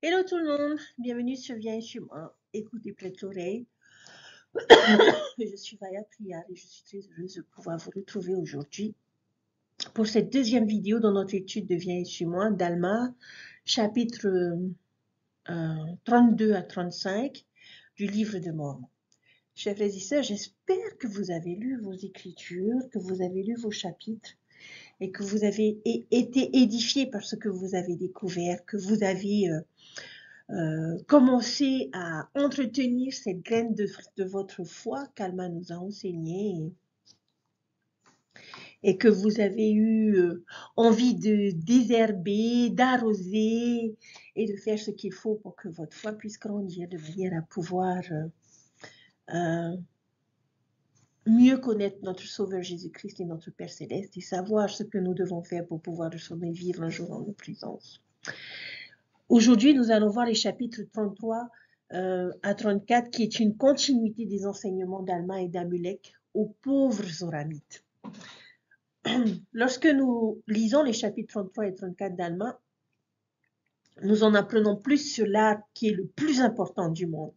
Hello tout le monde, bienvenue sur Viens chez moi. Écoutez prête l'oreille. Je suis Vaya Priya et je suis très heureuse de pouvoir vous retrouver aujourd'hui pour cette deuxième vidéo dans notre étude de Viens chez moi d'Alma, chapitre 32 à 35 du livre de Mormon. Chers frères et sœurs, j'espère que vous avez lu vos écritures, que vous avez lu vos chapitres et que vous avez été édifiés par ce que vous avez découvert, que vous avez commencer à entretenir cette graine de votre foi qu'Alma nous a enseignée et que vous avez eu envie de désherber, d'arroser et de faire ce qu'il faut pour que votre foi puisse grandir de manière à pouvoir mieux connaître notre Sauveur Jésus-Christ et notre Père Céleste et savoir ce que nous devons faire pour pouvoir retourner vivre un jour en nos présences. Aujourd'hui, nous allons voir les chapitres 33 à 34, qui est une continuité des enseignements d'Alma et d'Amulek aux pauvres Zoramites. Lorsque nous lisons les chapitres 33 et 34 d'Alma, nous en apprenons plus sur l'arbre qui est le plus important du monde.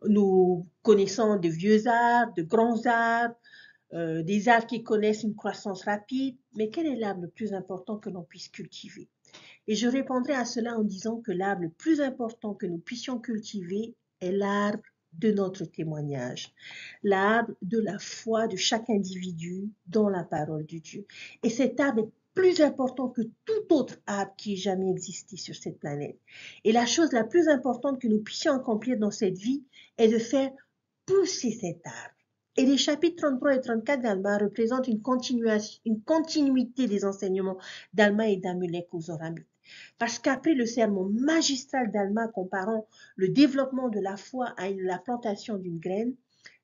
Nous connaissons de vieux arbres, de grands arbres, des arbres qui connaissent une croissance rapide, mais quel est l'arbre le plus important que l'on puisse cultiver? Et je répondrai à cela en disant que l'arbre le plus important que nous puissions cultiver est l'arbre de notre témoignage, l'arbre de la foi de chaque individu dans la parole de Dieu. Et cet arbre est plus important que tout autre arbre qui ait jamais existé sur cette planète. Et la chose la plus importante que nous puissions accomplir dans cette vie est de faire pousser cet arbre. Et les chapitres 33 et 34 d'Alma représentent une continuité des enseignements d'Alma et d'Amulek aux Zoramites. Parce qu'après le sermon magistral d'Alma comparant le développement de la foi à la plantation d'une graine,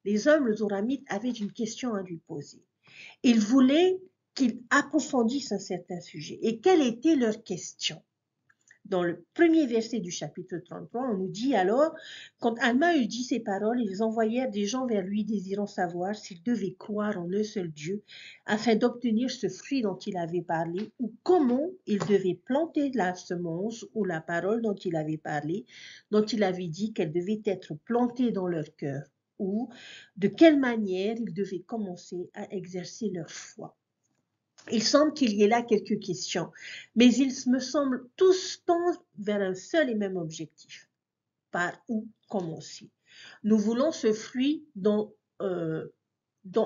les hommes, les Zoramites, avaient une question à lui poser. Ils voulaient qu'il approfondisse un certain sujet. Et quelle était leur question? Dans le premier verset du chapitre 33, on nous dit alors, quand Alma eut dit ces paroles, ils envoyèrent des gens vers lui désirant savoir s'il devait croire en un seul Dieu afin d'obtenir ce fruit dont il avait parlé ou comment il devait planter la semence ou la parole dont il avait parlé, dont il avait dit qu'elle devait être plantée dans leur cœur ou de quelle manière ils devaient commencer à exercer leur foi. Il semble qu'il y ait là quelques questions, mais ils me semblent tous tendre vers un seul et même objectif. Par où commencer? Nous voulons ce fruit dont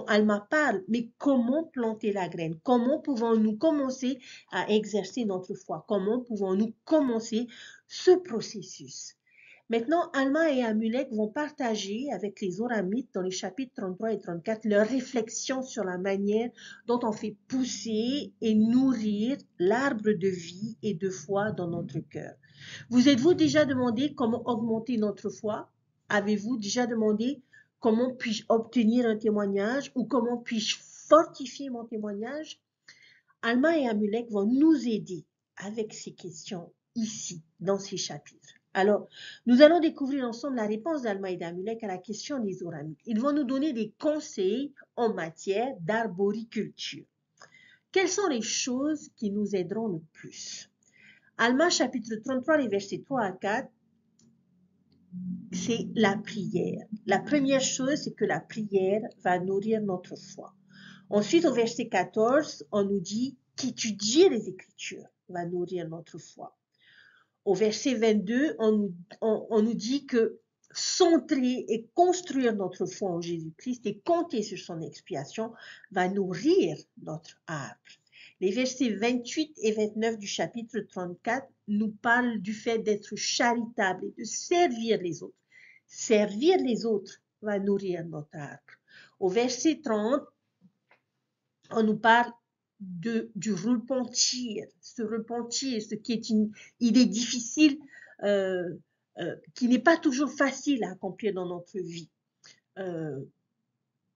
Alma parle, mais comment planter la graine? Comment pouvons-nous commencer à exercer notre foi? Comment pouvons-nous commencer ce processus? Maintenant, Alma et Amulek vont partager avec les Zoramites dans les chapitres 33 et 34 leurs réflexions sur la manière dont on fait pousser et nourrir l'arbre de vie et de foi dans notre cœur. Vous êtes-vous déjà demandé comment augmenter notre foi? Avez-vous déjà demandé comment puis-je obtenir un témoignage ou comment puis-je fortifier mon témoignage? Alma et Amulek vont nous aider avec ces questions ici, dans ces chapitres. Alors, nous allons découvrir ensemble la réponse d'Alma et d'Amulek à la question des Zoramites. Ils vont nous donner des conseils en matière d'arboriculture. Quelles sont les choses qui nous aideront le plus? Alma, chapitre 33, les versets 3 à 4, c'est la prière. La première chose, c'est que la prière va nourrir notre foi. Ensuite, au verset 14, on nous dit qu'étudier les Écritures va nourrir notre foi. Au verset 22, on nous dit que centrer et construire notre foi en Jésus-Christ et compter sur son expiation va nourrir notre arbre. Les versets 28 et 29 du chapitre 34 nous parlent du fait d'être charitable et de servir les autres. Servir les autres va nourrir notre arbre. Au verset 30, on nous parle du repentir, ce qui est une idée difficile, qui n'est pas toujours facile à accomplir dans notre vie.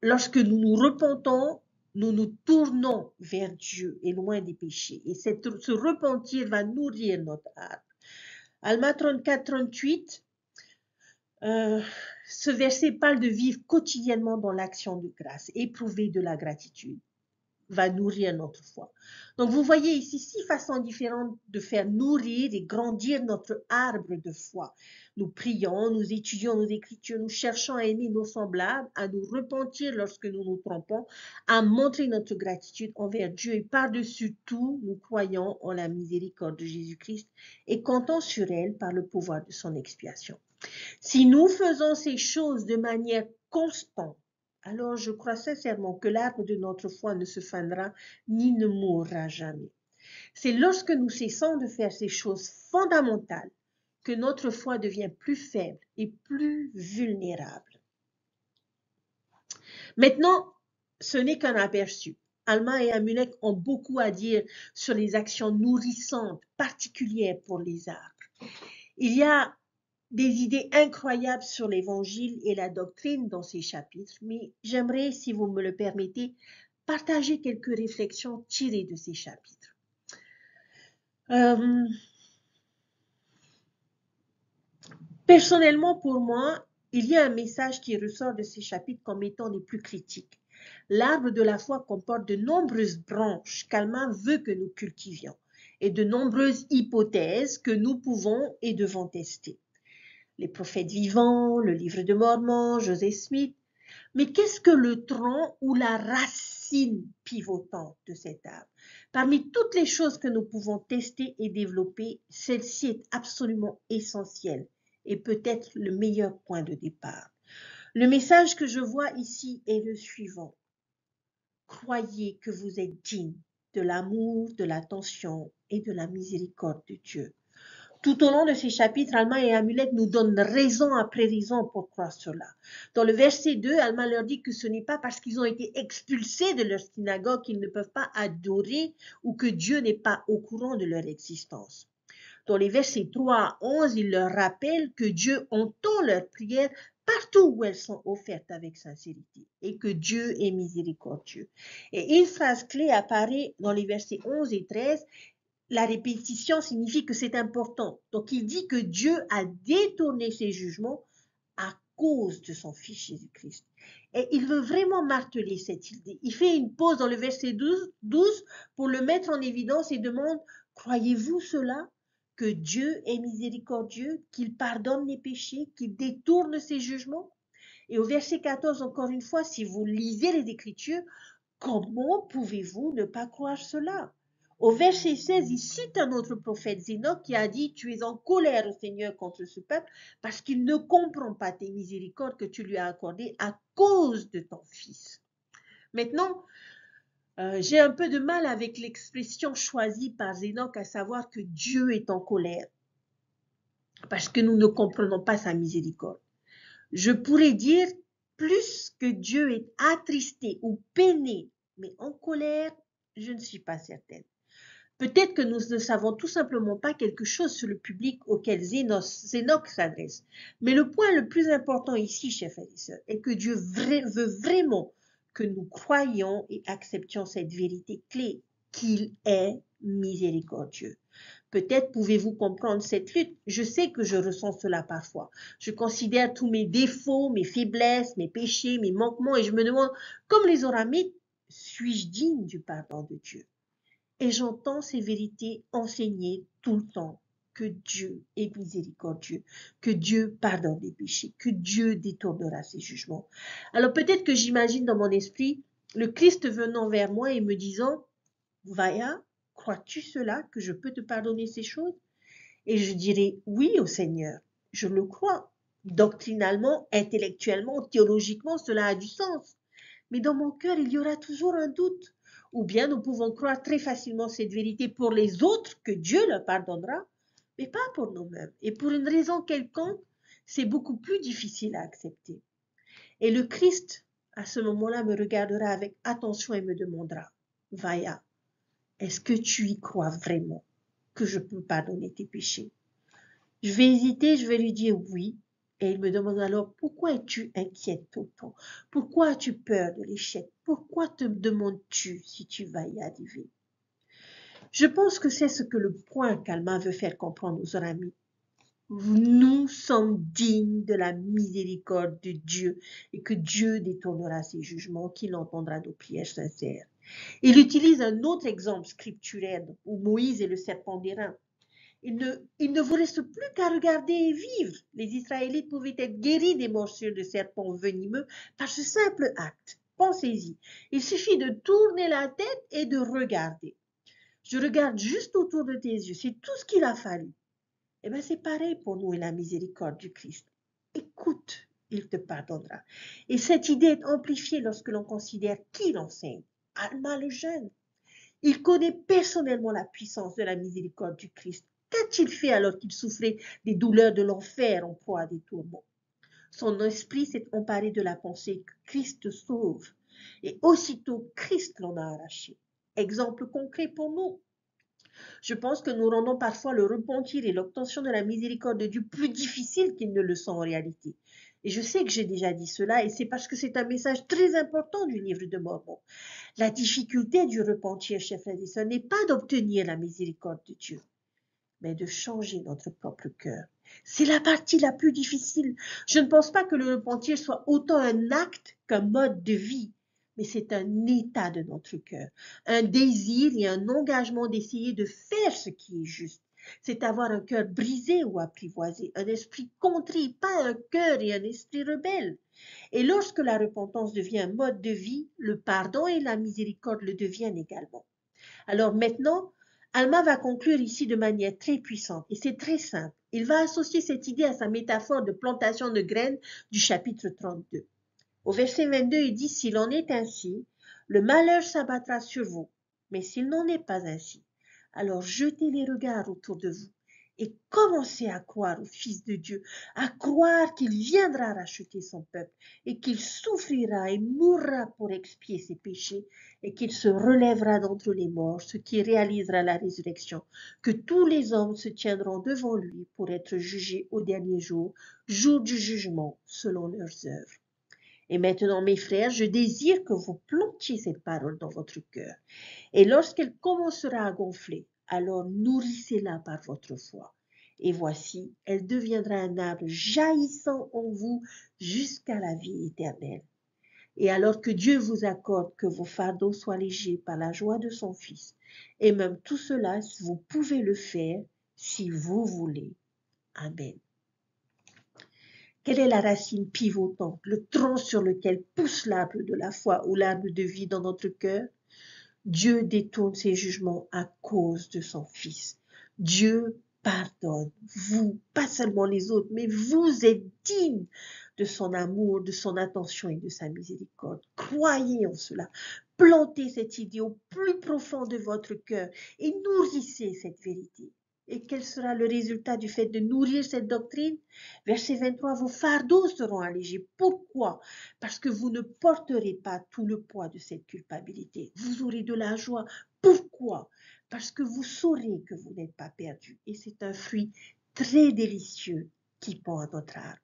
Lorsque nous nous repentons, nous nous tournons vers Dieu et loin des péchés. Et ce repentir va nourrir notre arbre. Alma 34-38, ce verset parle de vivre quotidiennement dans l'action de grâce, éprouver de la gratitude. va nourrir notre foi. Donc vous voyez ici 6 façons différentes de faire nourrir et grandir notre arbre de foi. Nous prions, nous étudions nos Écritures, nous cherchons à aimer nos semblables, à nous repentir lorsque nous nous trompons, à montrer notre gratitude envers Dieu et par-dessus tout, nous croyons en la miséricorde de Jésus-Christ et comptons sur elle par le pouvoir de son expiation. Si nous faisons ces choses de manière constante, alors je crois sincèrement que l'arbre de notre foi ne se fanera ni ne mourra jamais. C'est lorsque nous cessons de faire ces choses fondamentales que notre foi devient plus faible et plus vulnérable. Maintenant, ce n'est qu'un aperçu. Alma et Amulek ont beaucoup à dire sur les actions nourrissantes particulières pour les arbres. Il y a des idées incroyables sur l'évangile et la doctrine dans ces chapitres, mais j'aimerais, si vous me le permettez, partager quelques réflexions tirées de ces chapitres. Personnellement, pour moi, il y a un message qui ressort de ces chapitres comme étant les plus critiques. L'arbre de la foi comporte de nombreuses branches qu'Alma veut que nous cultivions et de nombreuses hypothèses que nous pouvons et devons tester. Les prophètes vivants, le livre de Mormon, Joseph Smith. Mais qu'est-ce que le tronc ou la racine pivotante de cet arbre? Parmi toutes les choses que nous pouvons tester et développer, celle-ci est absolument essentielle et peut-être le meilleur point de départ. Le message que je vois ici est le suivant. Croyez que vous êtes digne de l'amour, de l'attention et de la miséricorde de Dieu. Tout au long de ces chapitres, Alma et Amulek nous donnent raison après raison pour croire cela. Dans le verset 2, Alma leur dit que ce n'est pas parce qu'ils ont été expulsés de leur synagogue qu'ils ne peuvent pas adorer ou que Dieu n'est pas au courant de leur existence. Dans les versets 3 à 11, il leur rappelle que Dieu entend leurs prières partout où elles sont offertes avec sincérité et que Dieu est miséricordieux. Et une phrase clé apparaît dans les versets 11 et 13. La répétition signifie que c'est important. Donc, il dit que Dieu a détourné ses jugements à cause de son Fils Jésus-Christ. Et il veut vraiment marteler cette idée. Il fait une pause dans le verset 12 pour le mettre en évidence et demande, croyez-vous cela? Que Dieu est miséricordieux, qu'il pardonne les péchés, qu'il détourne ses jugements? Et au verset 14, encore une fois, si vous lisez les Écritures, comment pouvez-vous ne pas croire cela? Au verset 16, il cite un autre prophète, Zénoc, qui a dit « Tu es en colère au Seigneur contre ce peuple parce qu'il ne comprend pas tes miséricordes que tu lui as accordées à cause de ton Fils. » Maintenant, j'ai un peu de mal avec l'expression choisie par Zénoc, à savoir que Dieu est en colère parce que nous ne comprenons pas sa miséricorde. Je pourrais dire plus que Dieu est attristé ou peiné, mais en colère, je ne suis pas certaine. Peut-être que nous ne savons tout simplement pas quelque chose sur le public auquel Zénoc s'adresse. Mais le point le plus important ici, chers frères et sœurs, est que Dieu veut vraiment que nous croyions et acceptions cette vérité clé, qu'il est miséricordieux. Peut-être pouvez-vous comprendre cette lutte. Je sais que je ressens cela parfois. Je considère tous mes défauts, mes faiblesses, mes péchés, mes manquements et je me demande, comme les Oramites, suis-je digne du pardon de Dieu? Et j'entends ces vérités enseignées tout le temps, que Dieu est miséricordieux, que Dieu pardonne les péchés, que Dieu détournera ses jugements. Alors peut-être que j'imagine dans mon esprit le Christ venant vers moi et me disant, Vaya, crois-tu cela, que je peux te pardonner ces choses? Et je dirais oui au Seigneur, je le crois. Doctrinalement, intellectuellement, théologiquement, cela a du sens. Mais dans mon cœur, il y aura toujours un doute. Ou bien nous pouvons croire très facilement cette vérité pour les autres, que Dieu leur pardonnera, mais pas pour nous-mêmes. Et pour une raison quelconque, c'est beaucoup plus difficile à accepter. Et le Christ, à ce moment-là, me regardera avec attention et me demandera, Vaya, est-ce que tu y crois vraiment que je peux pardonner tes péchés? Je vais hésiter, je vais lui dire oui. Et il me demande alors, pourquoi es-tu inquiète autant? Pourquoi as-tu peur de l'échec? Pourquoi te demandes-tu si tu vas y arriver? Je pense que c'est ce que le point qu'Alma veut faire comprendre aux amis. Nous sommes dignes de la miséricorde de Dieu et que Dieu détournera ses jugements, qu'il entendra nos prières sincères. Il utilise un autre exemple scripturel où Moïse et le serpent d'airain. Il ne vous reste plus qu'à regarder et vivre. Les Israélites pouvaient être guéris des morsures de serpents venimeux par ce simple acte. Pensez-y. Il suffit de tourner la tête et de regarder. Je regarde juste autour de tes yeux. C'est tout ce qu'il a fallu. Eh bien, c'est pareil pour nous et la miséricorde du Christ. Écoute, il te pardonnera. Et cette idée est amplifiée lorsque l'on considère qui l'enseigne. Alma le jeune. Il connaît personnellement la puissance de la miséricorde du Christ. Qu'a-t-il fait alors qu'il souffrait des douleurs de l'enfer en proie à des tourments? Son esprit s'est emparé de la pensée que Christ sauve. Et aussitôt, Christ l'en a arraché. Exemple concret pour nous. Je pense que nous rendons parfois le repentir et l'obtention de la miséricorde de Dieu plus difficile qu'ils ne le sont en réalité. Et je sais que j'ai déjà dit cela, et c'est parce que c'est un message très important du livre de Mormon. La difficulté du repentir, chers frères et sœurs, n'est pas d'obtenir la miséricorde de Dieu, mais de changer notre propre cœur. C'est la partie la plus difficile. Je ne pense pas que le repentir soit autant un acte qu'un mode de vie, mais c'est un état de notre cœur, un désir et un engagement d'essayer de faire ce qui est juste. C'est avoir un cœur brisé ou apprivoisé, un esprit contrit, pas un cœur et un esprit rebelle. Et lorsque la repentance devient un mode de vie, le pardon et la miséricorde le deviennent également. Alors maintenant, Alma va conclure ici de manière très puissante et c'est très simple. Il va associer cette idée à sa métaphore de plantation de graines du chapitre 32. Au verset 22, il dit « S'il en est ainsi, le malheur s'abattra sur vous. Mais s'il n'en est pas ainsi, alors jetez les regards autour de vous et commencez à croire au Fils de Dieu, à croire qu'il viendra racheter son peuple et qu'il souffrira et mourra pour expier ses péchés et qu'il se relèvera d'entre les morts, ce qui réalisera la résurrection, que tous les hommes se tiendront devant lui pour être jugés au dernier jour, jour du jugement selon leurs œuvres. Et maintenant, mes frères, je désire que vous plantiez cette parole dans votre cœur. Et lorsqu'elle commencera à gonfler, alors nourrissez-la par votre foi. Et voici, elle deviendra un arbre jaillissant en vous jusqu'à la vie éternelle. Et alors que Dieu vous accorde que vos fardeaux soient légers par la joie de son Fils, et même tout cela, vous pouvez le faire si vous voulez. Amen. Quelle est la racine pivotante, le tronc sur lequel pousse l'arbre de la foi ou l'arbre de vie dans notre cœur? Dieu détourne ses jugements à cause de son Fils. Dieu pardonne. Vous, pas seulement les autres, mais vous êtes dignes de son amour, de son attention et de sa miséricorde. Croyez en cela. Plantez cette idée au plus profond de votre cœur et nourrissez cette vérité. Et quel sera le résultat du fait de nourrir cette doctrine? Verset 23, vos fardeaux seront allégés. Pourquoi? Parce que vous ne porterez pas tout le poids de cette culpabilité. Vous aurez de la joie. Pourquoi? Parce que vous saurez que vous n'êtes pas perdu. Et c'est un fruit très délicieux qui pend à notre arbre.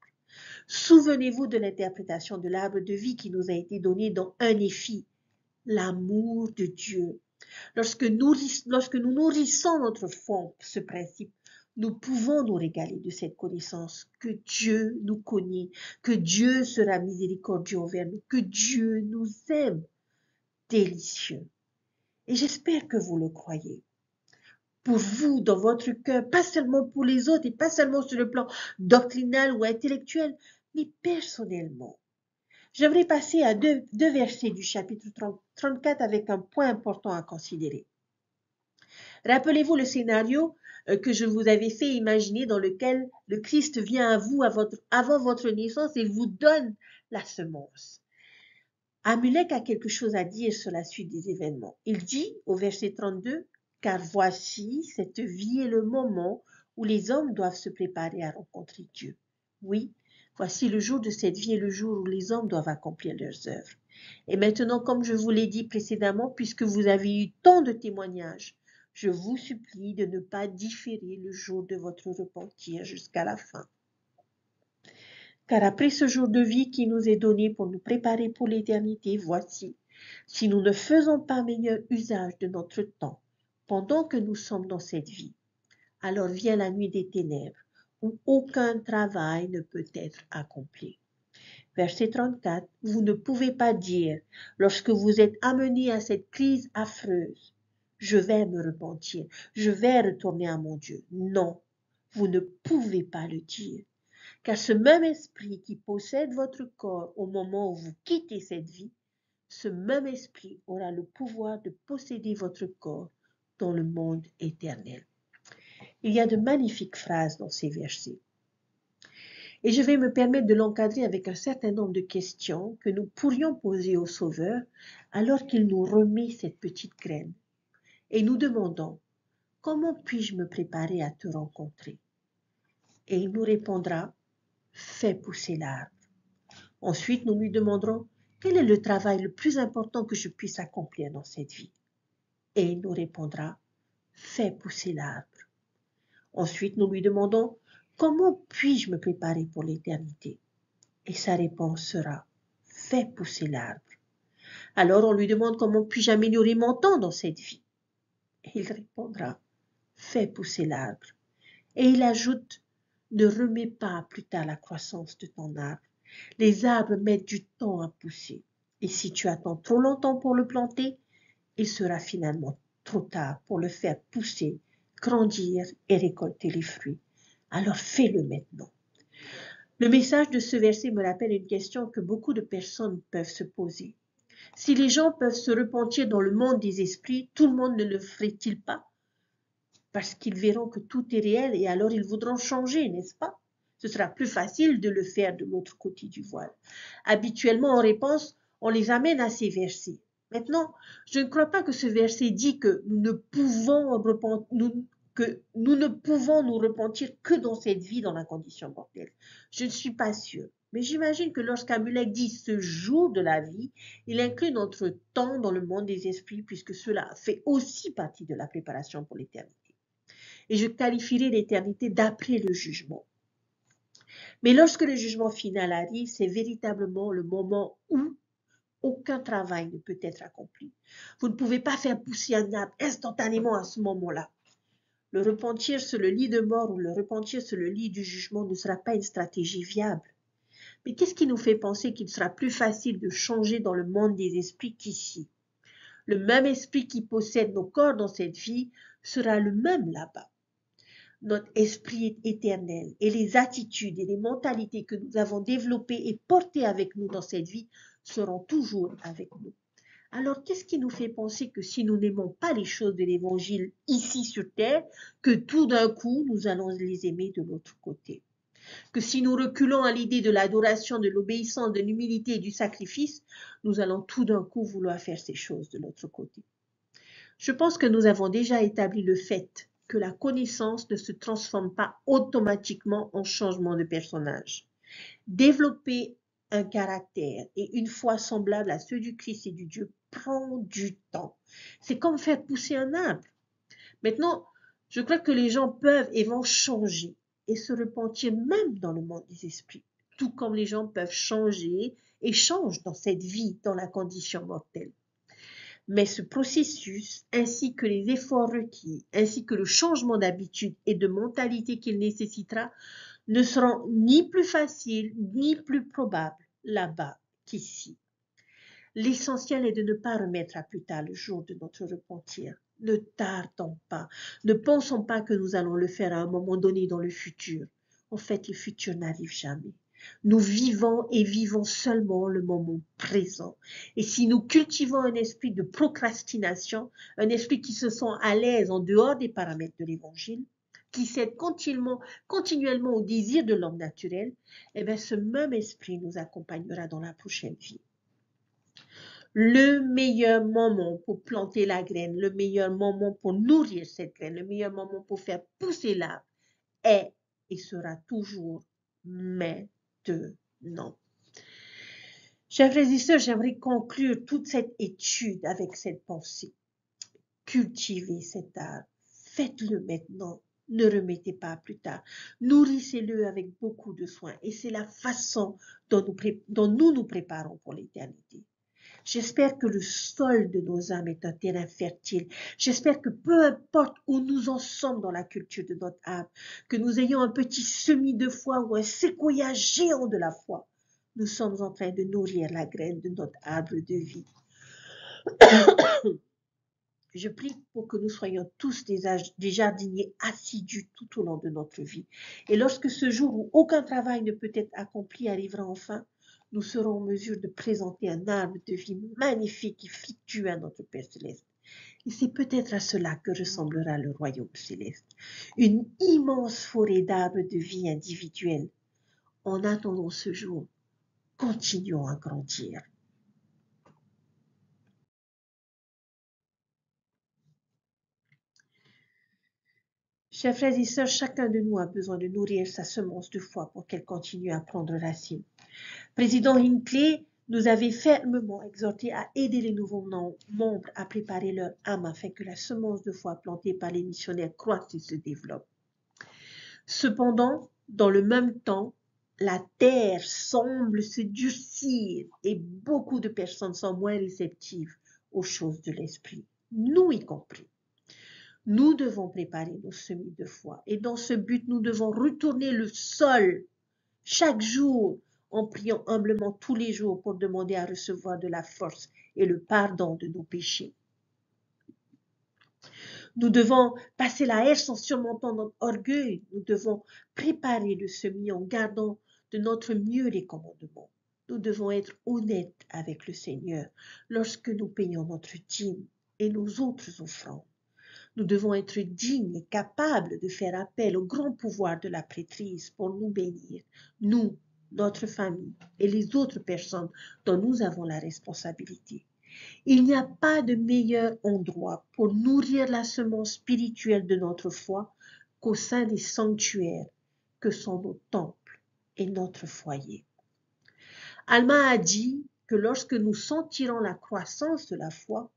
Souvenez-vous de l'interprétation de l'arbre de vie qui nous a été donnée dans un Néphi, l'amour de Dieu. Lorsque nous nourrissons notre foi ce principe, nous pouvons nous régaler de cette connaissance que Dieu nous connaît, que Dieu sera miséricordieux envers nous, que Dieu nous aime. Délicieux. Et j'espère que vous le croyez. Pour vous, dans votre cœur, pas seulement pour les autres et pas seulement sur le plan doctrinal ou intellectuel, mais personnellement. J'aimerais passer à deux versets du chapitre 34 avec un point important à considérer. Rappelez-vous le scénario que je vous avais fait imaginer dans lequel le Christ vient à vous avant votre naissance et vous donne la semence. Amulek a quelque chose à dire sur la suite des événements. Il dit au verset 32, « Car voici, cette vie est le moment où les hommes doivent se préparer à rencontrer Dieu. » Oui, voici le jour de cette vie est le jour où les hommes doivent accomplir leurs œuvres. Et maintenant, comme je vous l'ai dit précédemment, puisque vous avez eu tant de témoignages, je vous supplie de ne pas différer le jour de votre repentir jusqu'à la fin. Car après ce jour de vie qui nous est donné pour nous préparer pour l'éternité, voici, si nous ne faisons pas meilleur usage de notre temps pendant que nous sommes dans cette vie, alors vient la nuit des ténèbres où aucun travail ne peut être accompli. Verset 34, vous ne pouvez pas dire, lorsque vous êtes amené à cette crise affreuse, je vais me repentir, je vais retourner à mon Dieu. Non, vous ne pouvez pas le dire, car ce même esprit qui possède votre corps au moment où vous quittez cette vie, ce même esprit aura le pouvoir de posséder votre corps dans le monde éternel. Il y a de magnifiques phrases dans ces versets. Et je vais me permettre de l'encadrer avec un certain nombre de questions que nous pourrions poser au Sauveur alors qu'il nous remet cette petite graine. Et nous demandons, comment puis-je me préparer à te rencontrer? Et il nous répondra, fais pousser l'arbre. Ensuite, nous lui demanderons, quel est le travail le plus important que je puisse accomplir dans cette vie? Et il nous répondra, fais pousser l'arbre. Ensuite, nous lui demandons, comment puis-je me préparer pour l'éternité? Et sa réponse sera, fais pousser l'arbre. Alors on lui demande, comment puis-je améliorer mon temps dans cette vie? Et il répondra, fais pousser l'arbre. Et il ajoute, ne remets pas plus tard la croissance de ton arbre. Les arbres mettent du temps à pousser. Et si tu attends trop longtemps pour le planter, il sera finalement trop tard pour le faire pousser, grandir et récolter les fruits. Alors fais-le maintenant. Le message de ce verset me rappelle une question que beaucoup de personnes peuvent se poser. Si les gens peuvent se repentir dans le monde des esprits, tout le monde ne le ferait-il pas? Parce qu'ils verront que tout est réel et alors ils voudront changer, n'est-ce pas? Ce sera plus facile de le faire de l'autre côté du voile. Habituellement, en réponse, on les amène à ces versets. Maintenant, je ne crois pas que ce verset dit que nous ne pouvons nous repentir que dans cette vie, dans la condition mortelle. Je ne suis pas sûre. Mais j'imagine que lorsqu'Amulek dit ce jour de la vie, il inclut notre temps dans le monde des esprits, puisque cela fait aussi partie de la préparation pour l'éternité. Et je qualifierai l'éternité d'après le jugement. Mais lorsque le jugement final arrive, c'est véritablement le moment où aucun travail ne peut être accompli. Vous ne pouvez pas faire pousser un arbre instantanément à ce moment-là. Le repentir sur le lit de mort ou le repentir sur le lit du jugement ne sera pas une stratégie viable. Mais qu'est-ce qui nous fait penser qu'il sera plus facile de changer dans le monde des esprits qu'ici? Le même esprit qui possède nos corps dans cette vie sera le même là-bas. Notre esprit est éternel et les attitudes et les mentalités que nous avons développées et portées avec nous dans cette vie seront toujours avec nous. Alors, qu'est-ce qui nous fait penser que si nous n'aimons pas les choses de l'Évangile ici sur terre, que tout d'un coup, nous allons les aimer de l'autre côté? Que si nous reculons à l'idée de l'adoration, de l'obéissance, de l'humilité et du sacrifice, nous allons tout d'un coup vouloir faire ces choses de l'autre côté? Je pense que nous avons déjà établi le fait que la connaissance ne se transforme pas automatiquement en changement de personnage. Développer un caractère et une foi semblable à ceux du Christ et du Dieu prend du temps. C'est comme faire pousser un arbre. Maintenant, je crois que les gens peuvent et vont changer et se repentir même dans le monde des esprits, tout comme les gens peuvent changer et changent dans cette vie, dans la condition mortelle. Mais ce processus, ainsi que les efforts requis, ainsi que le changement d'habitude et de mentalité qu'il nécessitera, ne seront ni plus faciles ni plus probables là-bas qu'ici. L'essentiel est de ne pas remettre à plus tard le jour de notre repentir. Ne tardons pas. Ne pensons pas que nous allons le faire à un moment donné dans le futur. En fait, le futur n'arrive jamais. Nous vivons et vivons seulement le moment présent. Et si nous cultivons un esprit de procrastination, un esprit qui se sent à l'aise en dehors des paramètres de l'Évangile, qui cède continuellement au désir de l'homme naturel, eh bien, ce même esprit nous accompagnera dans la prochaine vie. Le meilleur moment pour planter la graine, le meilleur moment pour nourrir cette graine, le meilleur moment pour faire pousser l'arbre est et sera toujours maintenant. Chers frères et sœurs, j'aimerais conclure toute cette étude avec cette pensée. Cultivez cet arbre, faites-le maintenant, ne remettez pas plus tard. Nourrissez-le avec beaucoup de soin et c'est la façon dont nous nous préparons pour l'éternité. J'espère que le sol de nos âmes est un terrain fertile. J'espère que peu importe où nous en sommes dans la culture de notre âme, que nous ayons un petit semis de foi ou un séquoia géant de la foi, nous sommes en train de nourrir la graine de notre arbre de vie. Je prie pour que nous soyons tous des jardiniers assidus tout au long de notre vie. Et lorsque ce jour où aucun travail ne peut être accompli arrivera enfin, nous serons en mesure de présenter un arbre de vie magnifique et fructueux à notre Père Céleste. Et c'est peut-être à cela que ressemblera le royaume céleste. Une immense forêt d'arbres de vie individuels. En attendant ce jour, continuons à grandir. Chers frères et sœurs, chacun de nous a besoin de nourrir sa semence de foi pour qu'elle continue à prendre racine. Président Hinckley nous avait fermement exhortés à aider les nouveaux membres à préparer leur âme afin que la semence de foi plantée par les missionnaires croisse et se développe. Cependant, dans le même temps, la terre semble se durcir et beaucoup de personnes sont moins réceptives aux choses de l'esprit, nous y compris. Nous devons préparer nos semis de foi et dans ce but, nous devons retourner le sol chaque jour en priant humblement tous les jours pour demander à recevoir de la force et le pardon de nos péchés. Nous devons passer la haie en surmontant notre orgueil. Nous devons préparer le semis en gardant de notre mieux les commandements. Nous devons être honnêtes avec le Seigneur lorsque nous payons notre dîme et nos autres offrandes. Nous devons être dignes et capables de faire appel au grand pouvoir de la prêtrise pour nous bénir, nous, notre famille et les autres personnes dont nous avons la responsabilité. Il n'y a pas de meilleur endroit pour nourrir la semence spirituelle de notre foi qu'au sein des sanctuaires que sont nos temples et notre foyer. Alma a dit que lorsque nous sentirons la croissance de la foi,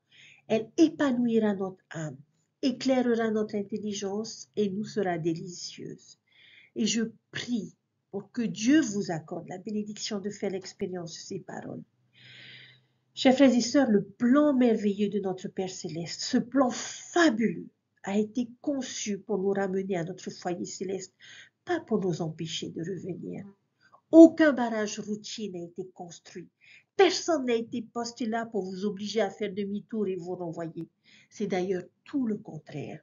elle épanouira notre âme, éclairera notre intelligence et nous sera délicieuse. Et je prie pour que Dieu vous accorde la bénédiction de faire l'expérience de ces paroles. Chers frères et sœurs, le plan merveilleux de notre Père Céleste, ce plan fabuleux, a été conçu pour nous ramener à notre foyer céleste, pas pour nous empêcher de revenir. Aucun barrage routier n'a été construit. Personne n'a été posté là pour vous obliger à faire demi-tour et vous renvoyer. C'est d'ailleurs tout le contraire.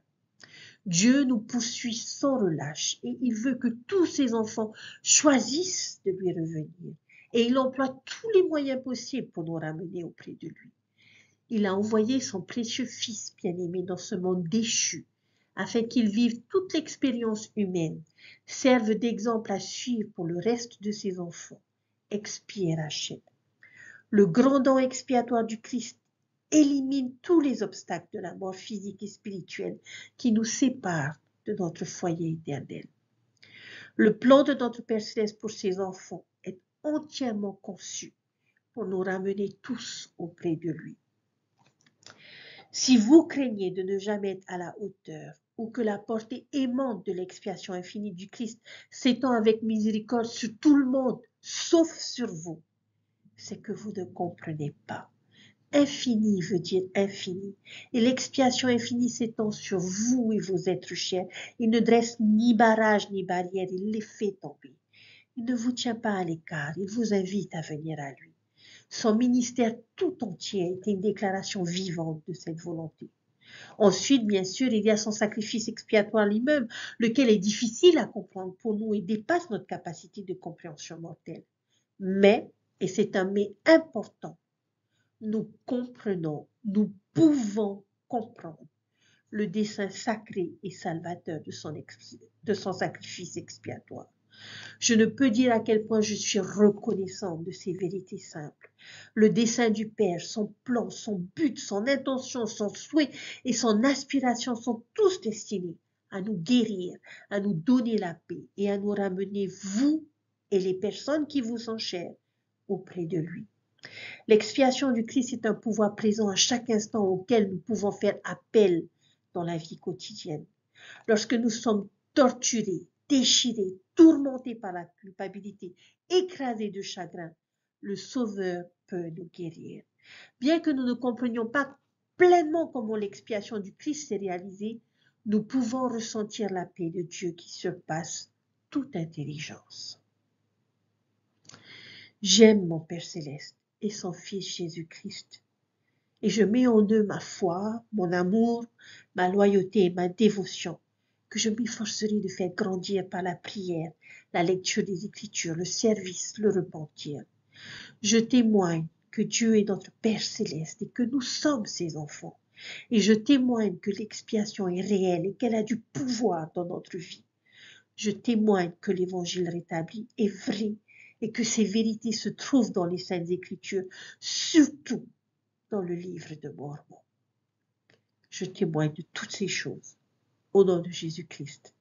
Dieu nous poursuit sans relâche et il veut que tous ses enfants choisissent de lui revenir. Et il emploie tous les moyens possibles pour nous ramener auprès de lui. Il a envoyé son précieux Fils bien-aimé dans ce monde déchu, afin qu'il vive toute l'expérience humaine, serve d'exemple à suivre pour le reste de ses enfants. Expie et rachète. Le grand don expiatoire du Christ élimine tous les obstacles de la mort physique et spirituelle qui nous séparent de notre foyer éternel. Le plan de notre Père Céleste pour ses enfants est entièrement conçu pour nous ramener tous auprès de lui. Si vous craignez de ne jamais être à la hauteur ou que la portée aimante de l'expiation infinie du Christ s'étend avec miséricorde sur tout le monde, sauf sur vous, c'est que vous ne comprenez pas. Infini veut dire infini, et l'expiation infinie s'étend sur vous et vos êtres chers. Il ne dresse ni barrage ni barrière, il les fait tomber. Il ne vous tient pas à l'écart, il vous invite à venir à lui. Son ministère tout entier est une déclaration vivante de cette volonté. Ensuite, bien sûr, il y a son sacrifice expiatoire lui-même, lequel est difficile à comprendre pour nous et dépasse notre capacité de compréhension mortelle. Mais, et c'est un mais important, nous comprenons, nous pouvons comprendre le dessein sacré et salvateur de son sacrifice expiatoire. Je ne peux dire à quel point je suis reconnaissante de ces vérités simples. Le dessein du Père, son plan, son but, son intention, son souhait et son aspiration sont tous destinés à nous guérir, à nous donner la paix et à nous ramener, vous et les personnes qui vous sont chères, auprès de lui. L'expiation du Christ est un pouvoir présent à chaque instant auquel nous pouvons faire appel dans la vie quotidienne. Lorsque nous sommes torturés, déchirés, tourmentés par la culpabilité, écrasés de chagrin, le Sauveur peut nous guérir. Bien que nous ne comprenions pas pleinement comment l'expiation du Christ s'est réalisée, nous pouvons ressentir la paix de Dieu qui surpasse toute intelligence. J'aime mon Père céleste et son Fils Jésus-Christ. Et je mets en eux ma foi, mon amour, ma loyauté et ma dévotion, que je m'efforcerai de faire grandir par la prière, la lecture des Écritures, le service, le repentir. Je témoigne que Dieu est notre Père céleste et que nous sommes ses enfants. Et je témoigne que l'expiation est réelle et qu'elle a du pouvoir dans notre vie. Je témoigne que l'Évangile rétabli est vrai et que ces vérités se trouvent dans les Saintes Écritures, surtout dans le livre de Mormon. Je témoigne de toutes ces choses au nom de Jésus-Christ.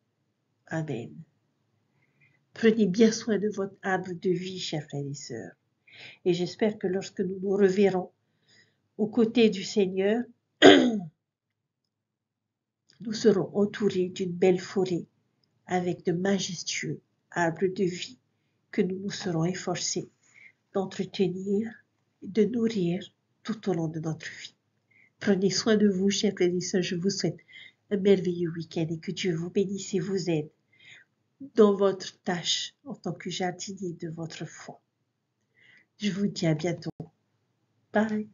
Amen. Prenez bien soin de votre arbre de vie, chers frères et sœurs. Et j'espère que lorsque nous nous reverrons aux côtés du Seigneur, nous serons entourés d'une belle forêt avec de majestueux arbres de vie que nous nous serons efforcés d'entretenir et de nourrir tout au long de notre vie. Prenez soin de vous, chers frères et sœurs. Je vous souhaite un merveilleux week-end et que Dieu vous bénisse et vous aide dans votre tâche en tant que jardinier de votre foi. Je vous dis à bientôt. Bye.